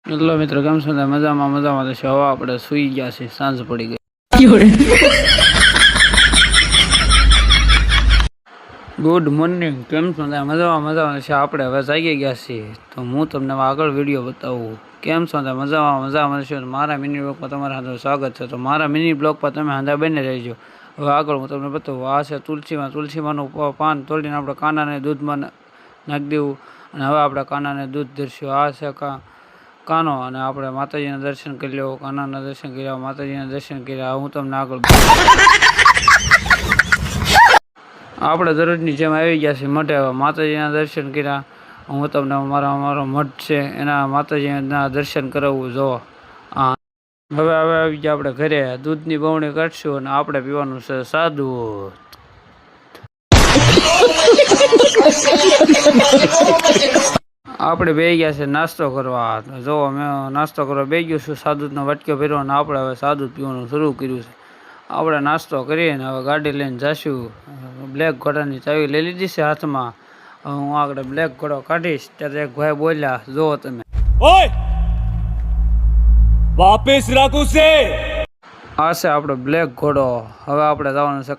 Hello મિત્રો, કેમ છો? મજામાં તો છે. હવે આપણે સૂઈ ગયા છે, સાંજ પડી ગઈ. ગુડ મોર્નિંગ, કેમ છો? મજામાં છે. આપણે હવે જાગી ગયા છીએ, તો હું તમને આગળ વિડીયો બતાવું. કેમ છો? મજામાં છે. મારા મિની બ્લોગ પર તમારા હાથે સ્વાગત છે. તો મારા મિની બ્લોગ પર તમે હાથે બને રહેજો. હવે આગળ હું તમને બતાવું. આ છે તુલસીમાંનું પાન તોડીને આપણે કાનાને દૂધમાં નાખી દેવું, અને હવે આપણે કાનાને દૂધ ધરશું. આ છે કાનો, અને આપણે માતાજીના દર્શન કરી લેવો. કાનાના દર્શન કર્યા, માતાજીના દર્શન કર્યા. હું તમને આગળ આપણે દરરોજની જેમ આવી ગયા છીએ મઠે. હવે માતાજીના દર્શન કર્યા. હું તમને અમારો મઠ છે એના માતાજીના દર્શન કરાવવું. જો હા, હવે આવી ગયા આપણે ઘરે. દૂધની બવણી કાઢશું અને આપણે પીવાનું છે સાદું. આપણે બે ગયા છે નાસ્તો કરવા. જો મેં નાસ્તો કરવા બે ગયો છું. સાદુનો વાટક્યો ભર્યો અને આપણે હવે સાદું પીવાનું શરૂ કર્યું છે. આપણે નાસ્તો કરીને હવે ગાડી લઈને જઈશું. બ્લેક ઘોડાની ચાવી લઈ લીધી છે હાથમાં. હવે હું આગળ બ્લેક ઘોડો કાઢીશ ત્યારે એક ભાઈ બોલ્યા, જો તમે ઓય વાપસ રાખું છે. આ છે આપણો બ્લેક ઘોડો. હવે આપણે જવાનું છે.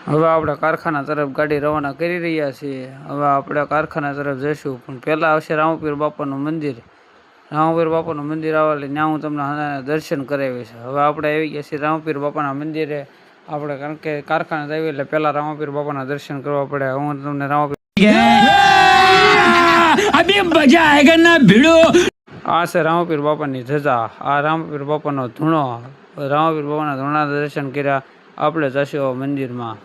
હવે આપણે કારખાના તરફ ગાડી રવાના કરી રહ્યા છીએ. હવે આપણે કારખાના તરફ જઈશું, પણ પહેલાં આવશે રામપીર બાપાનું મંદિર. રામપીર બાપાનું મંદિર આવેલું ત્યાં હું તમને દર્શન કરાવીશ. હવે આપણે આવી ગયા છીએ રામપીર બાપાના મંદિરે. આપણે કારણ કે કારખાને જઈએ એટલે પહેલાં રામપીર બાપાના દર્શન કરવા પડે. હું તમને આ છે રામપીર બાપાની ધજા. આ રામપીર બાપાનો ધૂણો. રામપીર બાપાના ધૂણા દર્શન કર્યા. આપણે જઈશું મંદિરમાં.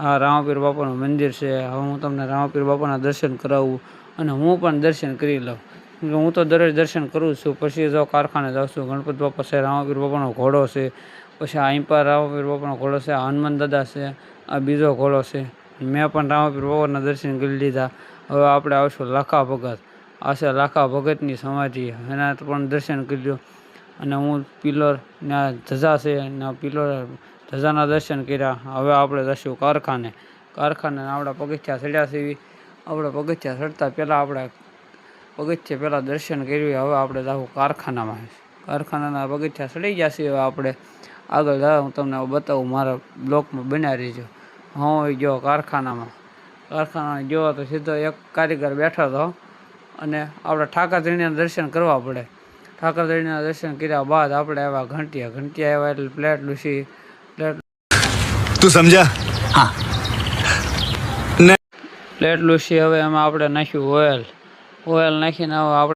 આ રામપીર બાપાનું મંદિર છે. હવે હું તમને રામપીર બાપાના દર્શન કરાવું, અને હું પણ દર્શન કરી લઉં. હું તો દરરોજ દર્શન કરું છું. પછી જો કારખાને જાઉં છું. ગણપત બાપા છે, રામપીર બાપાનો ઘોડો છે. પછી અહીં રામપીર બાપાનો ઘોડો છે. હનુમાન દાદા છે. આ બીજો ઘોડો છે. મેં પણ રામપીર બાપાના દર્શન કરી લીધા. હવે આપણે આવશું લાખા ભગત. આ છે લાખા ભગતની સમાધિ, એના પણ દર્શન કરી લો. અને હું પિલર ના ધજા છે, એના પિલર ધજાના દર્શન કર્યા. હવે આપણે જઈશું કારખાને. આપણા પગથિયા ચડ્યા છીએ. આપણે પગથિયા ચડતા પહેલાં આપણે પગથિયા પહેલાં દર્શન કર્યું. હવે આપણે જાઉં કારખાનામાં. કારખાનાના પગથિયા ચડી ગયા છીએ. હવે આપણે આગળ જાઉં, હું તમને બતાવું. મારા બ્લોકમાં બન્યા રહીજો. હું ગયો કારખાનામાં ગયો તો સીધો એક કારીગર બેઠો હતો, અને આપણે ઠાકરધણીના દર્શન કરવા પડે. ઠાકરધણીના દર્શન કર્યા બાદ આપણે આવ્યા ઘંટિયા આવ્યા એટલે પ્લેટ લૂસી. તું સમજા? હા. પ્લેટ લૂસી. હવે એમાં આપણે નાખ્યું ઓઇલ નાખીને હવે આપણે